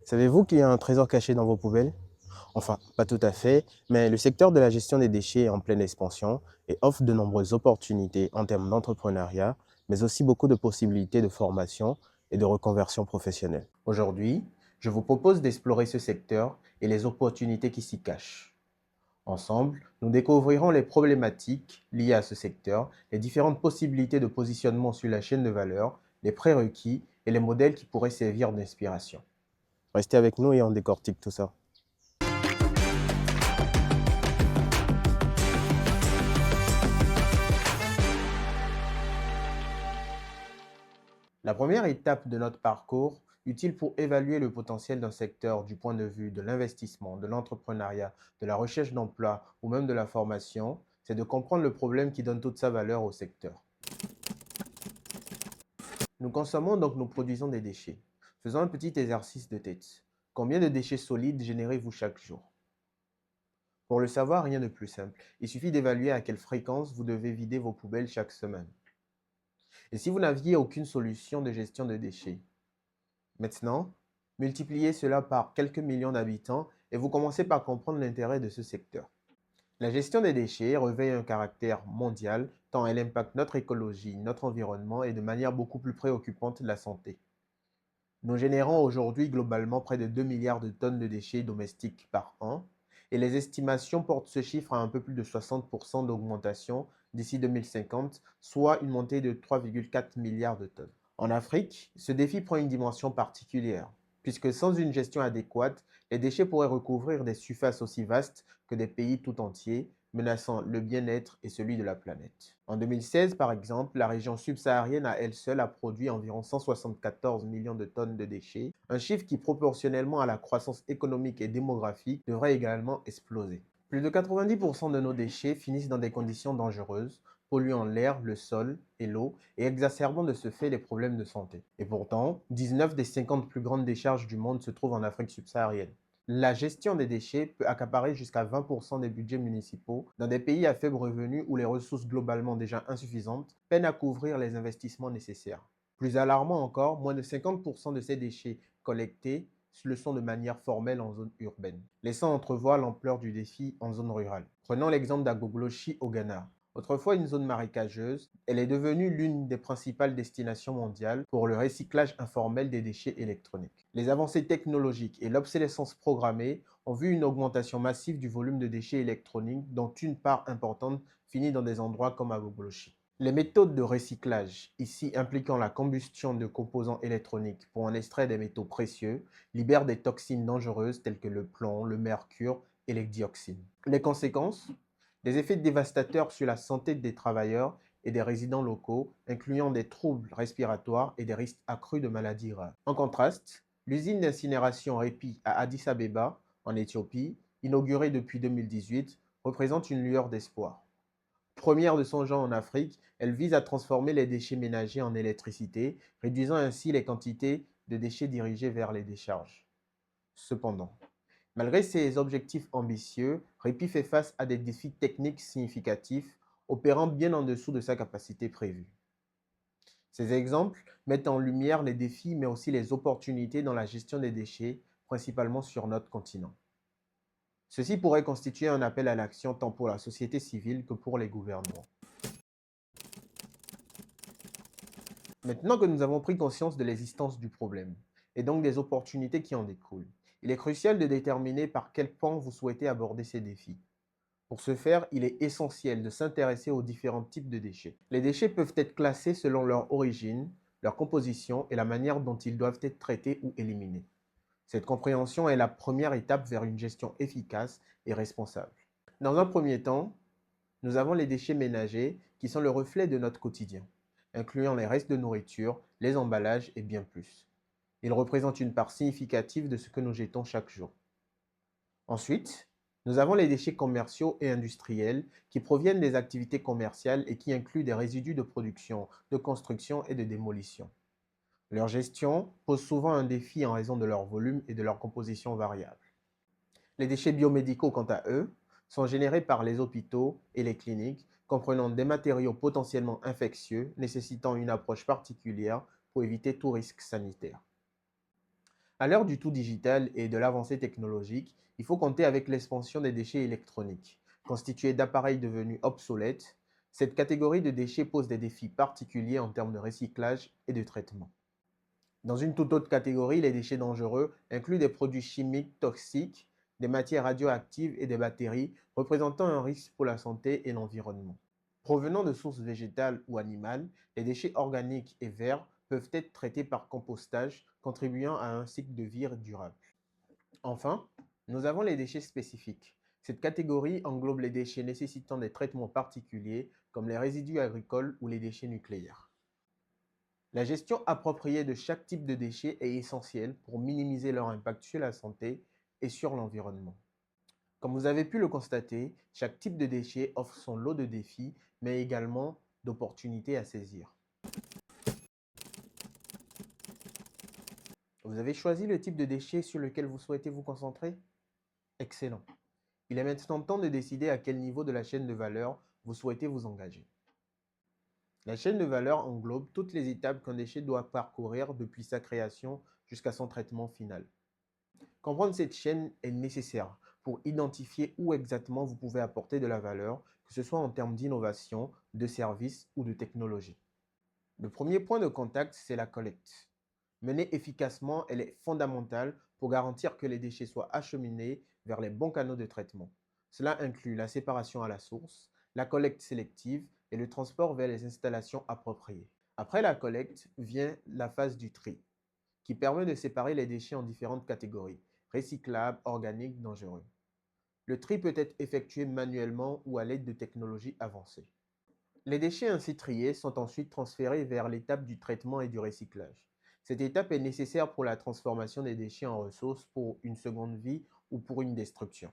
Savez-vous qu'il y a un trésor caché dans vos poubelles? Enfin, pas tout à fait, mais le secteur de la gestion des déchets est en pleine expansion et offre de nombreuses opportunités en termes d'entrepreneuriat, mais aussi beaucoup de possibilités de formation et de reconversion professionnelle. Aujourd'hui, je vous propose d'explorer ce secteur et les opportunités qui s'y cachent. Ensemble, nous découvrirons les problématiques liées à ce secteur, les différentes possibilités de positionnement sur la chaîne de valeur, les prérequis et les modèles qui pourraient servir d'inspiration. Restez avec nous et on décortique tout ça. La première étape de notre parcours, utile pour évaluer le potentiel d'un secteur du point de vue de l'investissement, de l'entrepreneuriat, de la recherche d'emploi ou même de la formation, c'est de comprendre le problème qui donne toute sa valeur au secteur. Nous consommons donc nous produisons des déchets. Faisons un petit exercice de tête. Combien de déchets solides générez-vous chaque jour? Pour le savoir, rien de plus simple. Il suffit d'évaluer à quelle fréquence vous devez vider vos poubelles chaque semaine. Et si vous n'aviez aucune solution de gestion de déchets? Maintenant, multipliez cela par quelques millions d'habitants et vous commencez par comprendre l'intérêt de ce secteur. La gestion des déchets revêt un caractère mondial tant elle impacte notre écologie, notre environnement et de manière beaucoup plus préoccupante la santé. Nous générons aujourd'hui globalement près de 2 milliards de tonnes de déchets domestiques par an et les estimations portent ce chiffre à un peu plus de 60% d'augmentation d'ici 2050, soit une montée de 3,4 milliards de tonnes. En Afrique, ce défi prend une dimension particulière, puisque sans une gestion adéquate, les déchets pourraient recouvrir des surfaces aussi vastes que des pays tout entiers, menaçant le bien-être et celui de la planète. En 2016, par exemple, la région subsaharienne à elle seule a produit environ 174 millions de tonnes de déchets, un chiffre qui, proportionnellement à la croissance économique et démographique, devrait également exploser. Plus de 90% de nos déchets finissent dans des conditions dangereuses, polluant l'air, le sol et l'eau et exacerbant de ce fait les problèmes de santé. Et pourtant, 19 des 50 plus grandes décharges du monde se trouvent en Afrique subsaharienne. La gestion des déchets peut accaparer jusqu'à 20% des budgets municipaux dans des pays à faible revenu où les ressources globalement déjà insuffisantes peinent à couvrir les investissements nécessaires. Plus alarmant encore, moins de 50% de ces déchets collectés le sont de manière formelle en zone urbaine, laissant entrevoir l'ampleur du défi en zone rurale. Prenons l'exemple d'Agbogblochi au Ghana. Autrefois une zone marécageuse, elle est devenue l'une des principales destinations mondiales pour le recyclage informel des déchets électroniques. Les avancées technologiques et l'obsolescence programmée ont vu une augmentation massive du volume de déchets électroniques dont une part importante finit dans des endroits comme Agbogblochi. Les méthodes de recyclage, ici impliquant la combustion de composants électroniques pour en extraire des métaux précieux, libèrent des toxines dangereuses telles que le plomb, le mercure et les dioxines. Les conséquences? Des effets dévastateurs sur la santé des travailleurs et des résidents locaux, incluant des troubles respiratoires et des risques accrus de maladies rares. En contraste, l'usine d'incinération REPI à Addis Abeba, en Éthiopie, inaugurée depuis 2018, représente une lueur d'espoir. Première de son genre en Afrique, elle vise à transformer les déchets ménagers en électricité, réduisant ainsi les quantités de déchets dirigés vers les décharges. Cependant, malgré ses objectifs ambitieux, REPI fait face à des défis techniques significatifs, opérant bien en dessous de sa capacité prévue. Ces exemples mettent en lumière les défis mais aussi les opportunités dans la gestion des déchets, principalement sur notre continent. Ceci pourrait constituer un appel à l'action tant pour la société civile que pour les gouvernements. Maintenant que nous avons pris conscience de l'existence du problème, et donc des opportunités qui en découlent, il est crucial de déterminer par quel pan vous souhaitez aborder ces défis. Pour ce faire, il est essentiel de s'intéresser aux différents types de déchets. Les déchets peuvent être classés selon leur origine, leur composition et la manière dont ils doivent être traités ou éliminés. Cette compréhension est la première étape vers une gestion efficace et responsable. Dans un premier temps, nous avons les déchets ménagers qui sont le reflet de notre quotidien, incluant les restes de nourriture, les emballages et bien plus. Ils représentent une part significative de ce que nous jetons chaque jour. Ensuite, nous avons les déchets commerciaux et industriels qui proviennent des activités commerciales et qui incluent des résidus de production, de construction et de démolition. Leur gestion pose souvent un défi en raison de leur volume et de leur composition variable. Les déchets biomédicaux, quant à eux, sont générés par les hôpitaux et les cliniques, comprenant des matériaux potentiellement infectieux nécessitant une approche particulière pour éviter tout risque sanitaire. À l'heure du tout digital et de l'avancée technologique, il faut compter avec l'expansion des déchets électroniques, constitués d'appareils devenus obsolètes. Cette catégorie de déchets pose des défis particuliers en termes de recyclage et de traitement. Dans une toute autre catégorie, les déchets dangereux incluent des produits chimiques toxiques, des matières radioactives et des batteries, représentant un risque pour la santé et l'environnement. Provenant de sources végétales ou animales, les déchets organiques et verts peuvent être traités par compostage, contribuant à un cycle de vie durable. Enfin, nous avons les déchets spécifiques. Cette catégorie englobe les déchets nécessitant des traitements particuliers, comme les résidus agricoles ou les déchets nucléaires. La gestion appropriée de chaque type de déchets est essentielle pour minimiser leur impact sur la santé et sur l'environnement. Comme vous avez pu le constater, chaque type de déchet offre son lot de défis, mais également d'opportunités à saisir. Vous avez choisi le type de déchet sur lequel vous souhaitez vous concentrer? Excellent. Il est maintenant temps de décider à quel niveau de la chaîne de valeur vous souhaitez vous engager. La chaîne de valeur englobe toutes les étapes qu'un déchet doit parcourir depuis sa création jusqu'à son traitement final. Comprendre cette chaîne est nécessaire pour identifier où exactement vous pouvez apporter de la valeur, que ce soit en termes d'innovation, de service ou de technologie. Le premier point de contact, c'est la collecte. Menée efficacement, elle est fondamentale pour garantir que les déchets soient acheminés vers les bons canaux de traitement. Cela inclut la séparation à la source, la collecte sélective et le transport vers les installations appropriées. Après la collecte vient la phase du tri, qui permet de séparer les déchets en différentes catégories, recyclables, organiques, dangereux. Le tri peut être effectué manuellement ou à l'aide de technologies avancées. Les déchets ainsi triés sont ensuite transférés vers l'étape du traitement et du recyclage. Cette étape est nécessaire pour la transformation des déchets en ressources pour une seconde vie ou pour une destruction.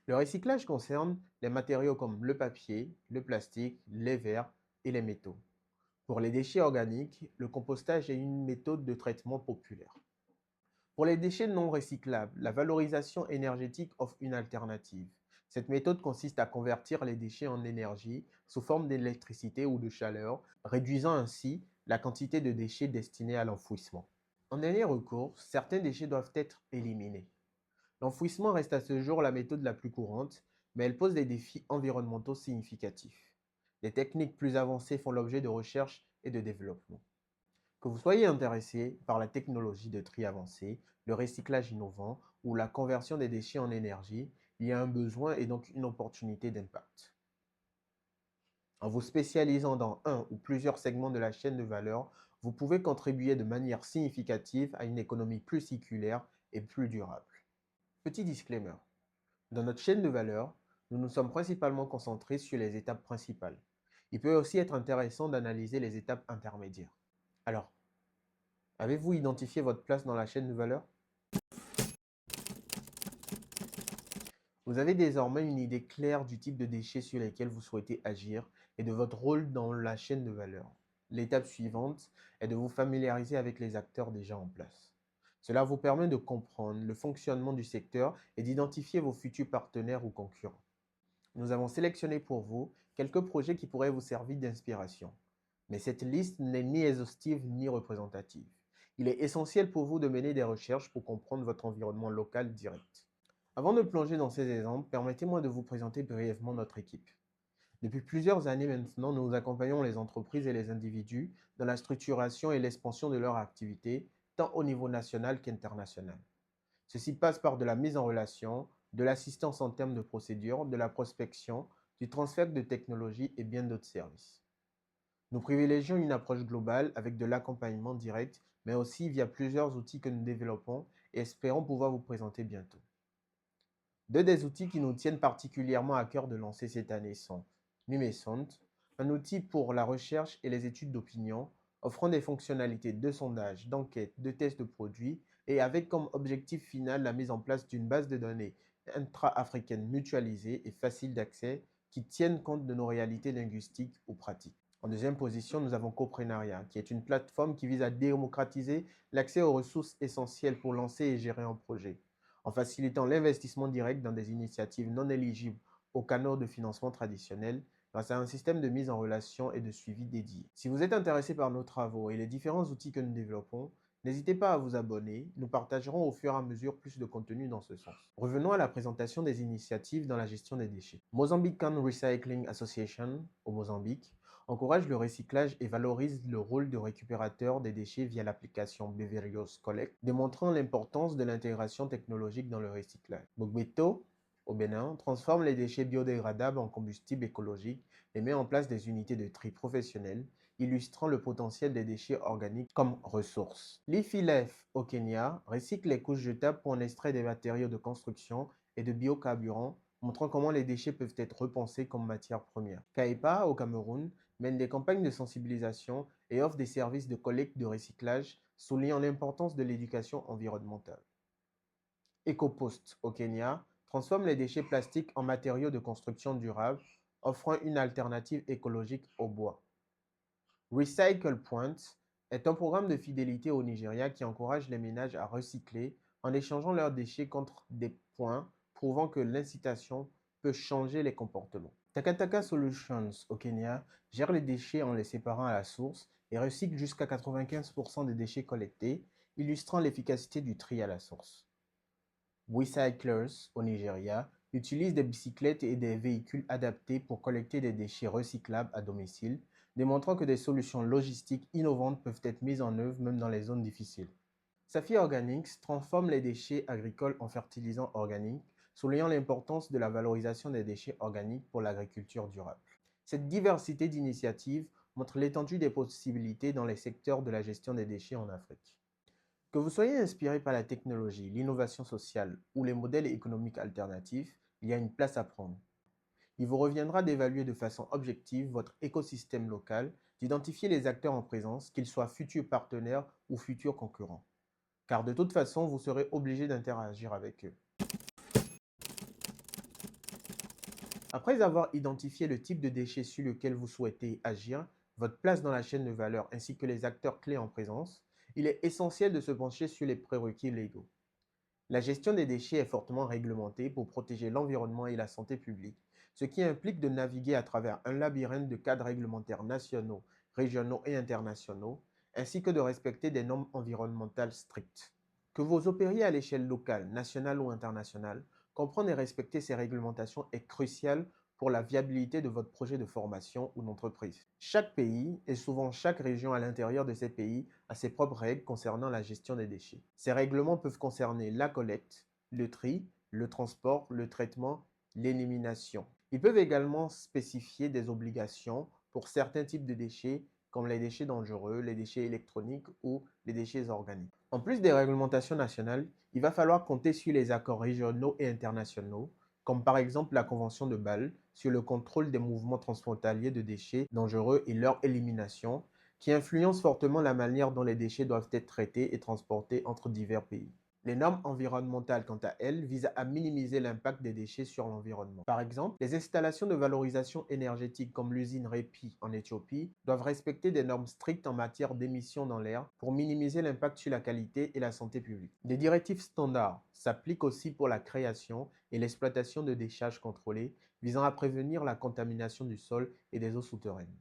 Le recyclage concerne les matériaux comme le papier, le plastique, les verres et les métaux. Pour les déchets organiques, le compostage est une méthode de traitement populaire. Pour les déchets non recyclables, la valorisation énergétique offre une alternative. Cette méthode consiste à convertir les déchets en énergie sous forme d'électricité ou de chaleur, réduisant ainsi la quantité de déchets destinés à l'enfouissement. En dernier recours, certains déchets doivent être éliminés. L'enfouissement reste à ce jour la méthode la plus courante, mais elle pose des défis environnementaux significatifs. Des techniques plus avancées font l'objet de recherche et de développement. Que vous soyez intéressé par la technologie de tri avancé, le recyclage innovant ou la conversion des déchets en énergie, il y a un besoin et donc une opportunité d'impact. En vous spécialisant dans un ou plusieurs segments de la chaîne de valeur, vous pouvez contribuer de manière significative à une économie plus circulaire et plus durable. Petit disclaimer. Dans notre chaîne de valeur, nous nous sommes principalement concentrés sur les étapes principales. Il peut aussi être intéressant d'analyser les étapes intermédiaires. Alors, avez-vous identifié votre place dans la chaîne de valeur? Vous avez désormais une idée claire du type de déchets sur lesquels vous souhaitez agir et de votre rôle dans la chaîne de valeur. L'étape suivante est de vous familiariser avec les acteurs déjà en place. Cela vous permet de comprendre le fonctionnement du secteur et d'identifier vos futurs partenaires ou concurrents. Nous avons sélectionné pour vous quelques projets qui pourraient vous servir d'inspiration. Mais cette liste n'est ni exhaustive ni représentative. Il est essentiel pour vous de mener des recherches pour comprendre votre environnement local direct. Avant de plonger dans ces exemples, permettez-moi de vous présenter brièvement notre équipe. Depuis plusieurs années maintenant, nous accompagnons les entreprises et les individus dans la structuration et l'expansion de leurs activités, tant au niveau national qu'international. Ceci passe par de la mise en relation, de l'assistance en termes de procédure, de la prospection, du transfert de technologies et bien d'autres services. Nous privilégions une approche globale avec de l'accompagnement direct, mais aussi via plusieurs outils que nous développons et espérons pouvoir vous présenter bientôt. Deux des outils qui nous tiennent particulièrement à cœur de lancer cette année sont Numesont, un outil pour la recherche et les études d'opinion, offrant des fonctionnalités de sondage, d'enquête, de tests de produits et avec comme objectif final la mise en place d'une base de données intra-africaine mutualisée et facile d'accès qui tienne compte de nos réalités linguistiques ou pratiques. En deuxième position, nous avons Coprenariat, qui est une plateforme qui vise à démocratiser l'accès aux ressources essentielles pour lancer et gérer un projet, en facilitant l'investissement direct dans des initiatives non éligibles aux canaux de financement traditionnels grâce à un système de mise en relation et de suivi dédié. Si vous êtes intéressé par nos travaux et les différents outils que nous développons, N'hésitez pas à vous abonner, nous partagerons au fur et à mesure plus de contenu dans ce sens. Revenons à la présentation des initiatives dans la gestion des déchets. Mozambican Recycling Association, au Mozambique, encourage le recyclage et valorise le rôle de récupérateur des déchets via l'application Beverios Collect, démontrant l'importance de l'intégration technologique dans le recyclage. Bogbeto, au Bénin, transforme les déchets biodégradables en combustible écologique et met en place des unités de tri professionnelles, illustrant le potentiel des déchets organiques comme ressources. Leafy Leaf au Kenya recycle les couches jetables pour en extraire des matériaux de construction et de biocarburants, montrant comment les déchets peuvent être repensés comme matière première. Kaipa au Cameroun mène des campagnes de sensibilisation et offre des services de collecte de recyclage, soulignant l'importance de l'éducation environnementale. EcoPost au Kenya transforme les déchets plastiques en matériaux de construction durables, offrant une alternative écologique au bois. Recycle Point est un programme de fidélité au Nigeria qui encourage les ménages à recycler en échangeant leurs déchets contre des points, prouvant que l'incitation peut changer les comportements. Takataka Solutions au Kenya gère les déchets en les séparant à la source et recycle jusqu'à 95% des déchets collectés, illustrant l'efficacité du tri à la source. Recyclers au Nigeria utilisent des bicyclettes et des véhicules adaptés pour collecter des déchets recyclables à domicile, démontrant que des solutions logistiques innovantes peuvent être mises en œuvre même dans les zones difficiles. Safi Organics transforme les déchets agricoles en fertilisants organiques, soulignant l'importance de la valorisation des déchets organiques pour l'agriculture durable. Cette diversité d'initiatives montre l'étendue des possibilités dans les secteurs de la gestion des déchets en Afrique. Que vous soyez inspiré par la technologie, l'innovation sociale ou les modèles économiques alternatifs, il y a une place à prendre. Il vous reviendra d'évaluer de façon objective votre écosystème local, d'identifier les acteurs en présence, qu'ils soient futurs partenaires ou futurs concurrents. Car de toute façon, vous serez obligé d'interagir avec eux. Après avoir identifié le type de déchet sur lequel vous souhaitez agir, votre place dans la chaîne de valeur ainsi que les acteurs clés en présence, il est essentiel de se pencher sur les prérequis légaux. La gestion des déchets est fortement réglementée pour protéger l'environnement et la santé publique, ce qui implique de naviguer à travers un labyrinthe de cadres réglementaires nationaux, régionaux et internationaux, ainsi que de respecter des normes environnementales strictes. Que vous opériez à l'échelle locale, nationale ou internationale, comprendre et respecter ces réglementations est crucial pour la viabilité de votre projet de formation ou d'entreprise. Chaque pays, et souvent chaque région à l'intérieur de ces pays, a ses propres règles concernant la gestion des déchets. Ces règlements peuvent concerner la collecte, le tri, le transport, le traitement, l'élimination. Ils peuvent également spécifier des obligations pour certains types de déchets, comme les déchets dangereux, les déchets électroniques ou les déchets organiques. En plus des réglementations nationales, il va falloir compter sur les accords régionaux et internationaux, comme par exemple la Convention de Bâle sur le contrôle des mouvements transfrontaliers de déchets dangereux et leur élimination, qui influence fortement la manière dont les déchets doivent être traités et transportés entre divers pays. Les normes environnementales, quant à elles, visent à minimiser l'impact des déchets sur l'environnement. Par exemple, les installations de valorisation énergétique comme l'usine REPI en Éthiopie doivent respecter des normes strictes en matière d'émissions dans l'air pour minimiser l'impact sur la qualité et la santé publique. Des directives standards s'appliquent aussi pour la création et l'exploitation de décharges contrôlées visant à prévenir la contamination du sol et des eaux souterraines.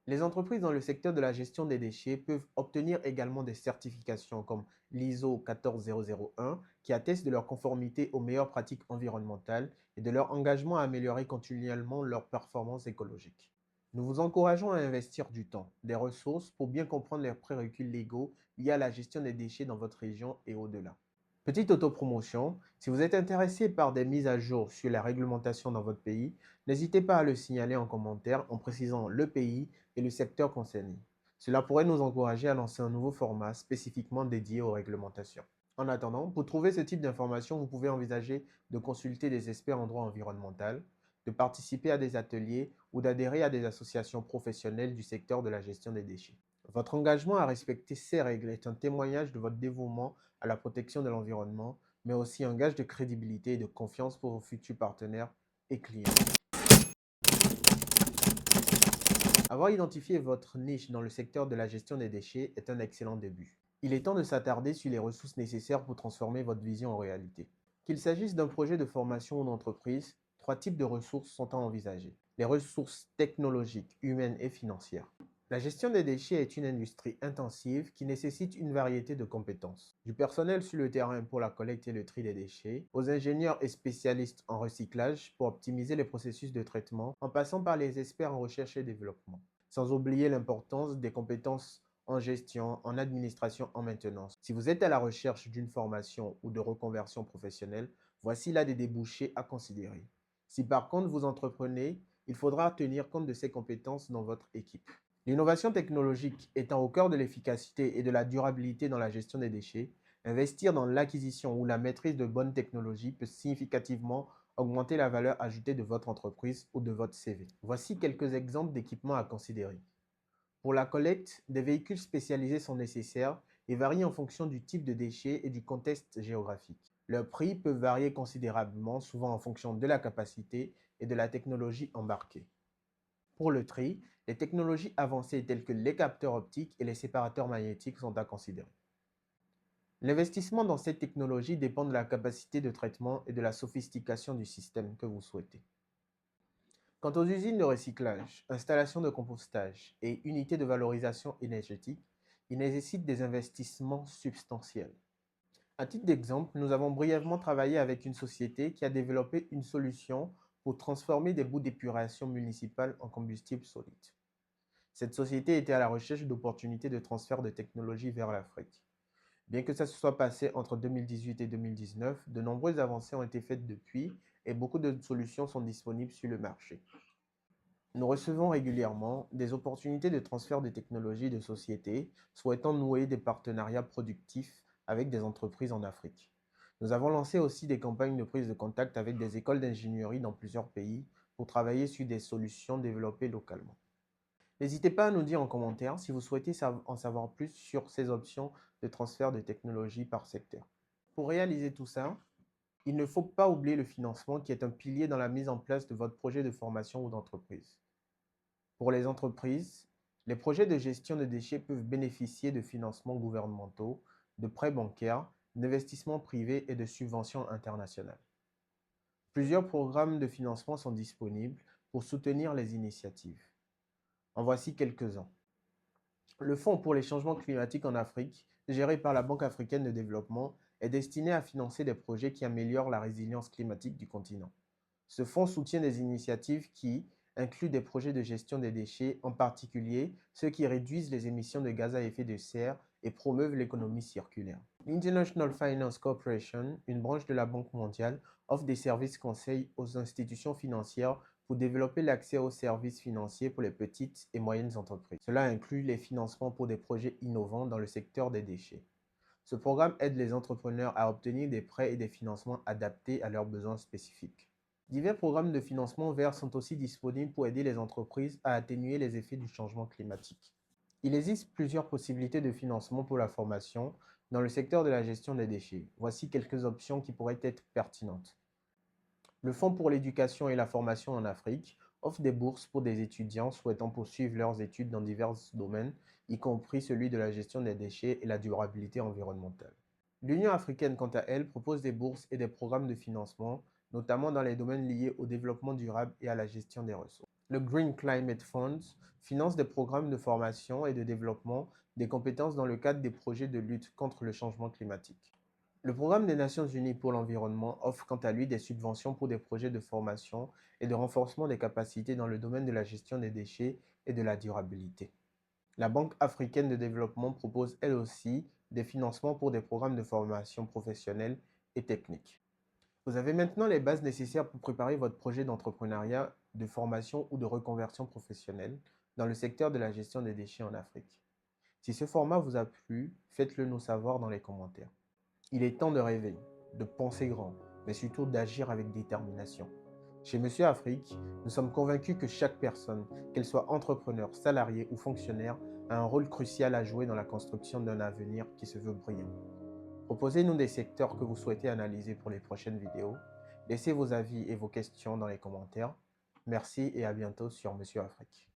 Les entreprises dans le secteur de la gestion des déchets peuvent obtenir également des certifications comme l'ISO 14001 qui attestent de leur conformité aux meilleures pratiques environnementales et de leur engagement à améliorer continuellement leur performance écologique. Nous vous encourageons à investir du temps, des ressources pour bien comprendre les prérequis légaux liés à la gestion des déchets dans votre région et au-delà. Petite autopromotion, si vous êtes intéressé par des mises à jour sur la réglementation dans votre pays, n'hésitez pas à le signaler en commentaire en précisant le pays et le secteur concerné. Cela pourrait nous encourager à lancer un nouveau format spécifiquement dédié aux réglementations. En attendant, pour trouver ce type d'informations, vous pouvez envisager de consulter des experts en droit environnemental, de participer à des ateliers ou d'adhérer à des associations professionnelles du secteur de la gestion des déchets. Votre engagement à respecter ces règles est un témoignage de votre dévouement à la protection de l'environnement, mais aussi un gage de crédibilité et de confiance pour vos futurs partenaires et clients. Avoir identifié votre niche dans le secteur de la gestion des déchets est un excellent début. Il est temps de s'attarder sur les ressources nécessaires pour transformer votre vision en réalité. Qu'il s'agisse d'un projet de formation ou d'entreprise, 3 types de ressources sont à envisager. Les ressources technologiques, humaines et financières. La gestion des déchets est une industrie intensive qui nécessite une variété de compétences. Du personnel sur le terrain pour la collecte et le tri des déchets, aux ingénieurs et spécialistes en recyclage pour optimiser les processus de traitement, en passant par les experts en recherche et développement. Sans oublier l'importance des compétences en gestion, en administration, en maintenance. Si vous êtes à la recherche d'une formation ou de reconversion professionnelle, voici là des débouchés à considérer. Si par contre vous entreprenez, il faudra tenir compte de ces compétences dans votre équipe. L'innovation technologique étant au cœur de l'efficacité et de la durabilité dans la gestion des déchets, investir dans l'acquisition ou la maîtrise de bonnes technologies peut significativement augmenter la valeur ajoutée de votre entreprise ou de votre CV. Voici quelques exemples d'équipements à considérer. Pour la collecte, des véhicules spécialisés sont nécessaires et varient en fonction du type de déchets et du contexte géographique. Leurs prix peuvent varier considérablement, souvent en fonction de la capacité et de la technologie embarquée. Pour le tri, les technologies avancées telles que les capteurs optiques et les séparateurs magnétiques sont à considérer. L'investissement dans ces technologies dépend de la capacité de traitement et de la sophistication du système que vous souhaitez. Quant aux usines de recyclage, installations de compostage et unités de valorisation énergétique, ils nécessitent des investissements substantiels. À titre d'exemple, nous avons brièvement travaillé avec une société qui a développé une solution pour transformer des boues d'épuration municipales en combustible solide. Cette société était à la recherche d'opportunités de transfert de technologie vers l'Afrique. Bien que ça se soit passé entre 2018 et 2019, de nombreuses avancées ont été faites depuis et beaucoup de solutions sont disponibles sur le marché. Nous recevons régulièrement des opportunités de transfert de technologie de sociétés souhaitant nouer des partenariats productifs avec des entreprises en Afrique. Nous avons lancé aussi des campagnes de prise de contact avec des écoles d'ingénierie dans plusieurs pays pour travailler sur des solutions développées localement. N'hésitez pas à nous dire en commentaire si vous souhaitez en savoir plus sur ces options de transfert de technologie par secteur. Pour réaliser tout ça, il ne faut pas oublier le financement qui est un pilier dans la mise en place de votre projet de formation ou d'entreprise. Pour les entreprises, les projets de gestion de déchets peuvent bénéficier de financements gouvernementaux, de prêts bancaires, d'investissements privés et de subventions internationales. Plusieurs programmes de financement sont disponibles pour soutenir les initiatives. En voici quelques-uns. Le Fonds pour les changements climatiques en Afrique, géré par la Banque africaine de développement, est destiné à financer des projets qui améliorent la résilience climatique du continent. Ce fonds soutient des initiatives qui incluent des projets de gestion des déchets, en particulier ceux qui réduisent les émissions de gaz à effet de serre et promeuvent l'économie circulaire. L'International Finance Corporation, une branche de la Banque mondiale, offre des services conseils aux institutions financières pour développer l'accès aux services financiers pour les petites et moyennes entreprises. Cela inclut les financements pour des projets innovants dans le secteur des déchets. Ce programme aide les entrepreneurs à obtenir des prêts et des financements adaptés à leurs besoins spécifiques. Divers programmes de financement verts sont aussi disponibles pour aider les entreprises à atténuer les effets du changement climatique. Il existe plusieurs possibilités de financement pour la formation dans le secteur de la gestion des déchets. Voici quelques options qui pourraient être pertinentes. Le Fonds pour l'éducation et la formation en Afrique offre des bourses pour des étudiants souhaitant poursuivre leurs études dans divers domaines, y compris celui de la gestion des déchets et la durabilité environnementale. L'Union africaine, quant à elle, propose des bourses et des programmes de financement, notamment dans les domaines liés au développement durable et à la gestion des ressources. Le Green Climate Fund finance des programmes de formation et de développement des compétences dans le cadre des projets de lutte contre le changement climatique. Le Programme des Nations Unies pour l'environnement offre quant à lui des subventions pour des projets de formation et de renforcement des capacités dans le domaine de la gestion des déchets et de la durabilité. La Banque africaine de développement propose elle aussi des financements pour des programmes de formation professionnelle et technique. Vous avez maintenant les bases nécessaires pour préparer votre projet d'entrepreneuriat, de formation ou de reconversion professionnelle dans le secteur de la gestion des déchets en Afrique. Si ce format vous a plu, faites-le nous savoir dans les commentaires. Il est temps de rêver, de penser grand, mais surtout d'agir avec détermination. Chez Monsieur Afrique, nous sommes convaincus que chaque personne, qu'elle soit entrepreneur, salarié ou fonctionnaire, a un rôle crucial à jouer dans la construction d'un avenir qui se veut brillant. Proposez-nous des secteurs que vous souhaitez analyser pour les prochaines vidéos. Laissez vos avis et vos questions dans les commentaires. Merci et à bientôt sur Monsieur Afrique.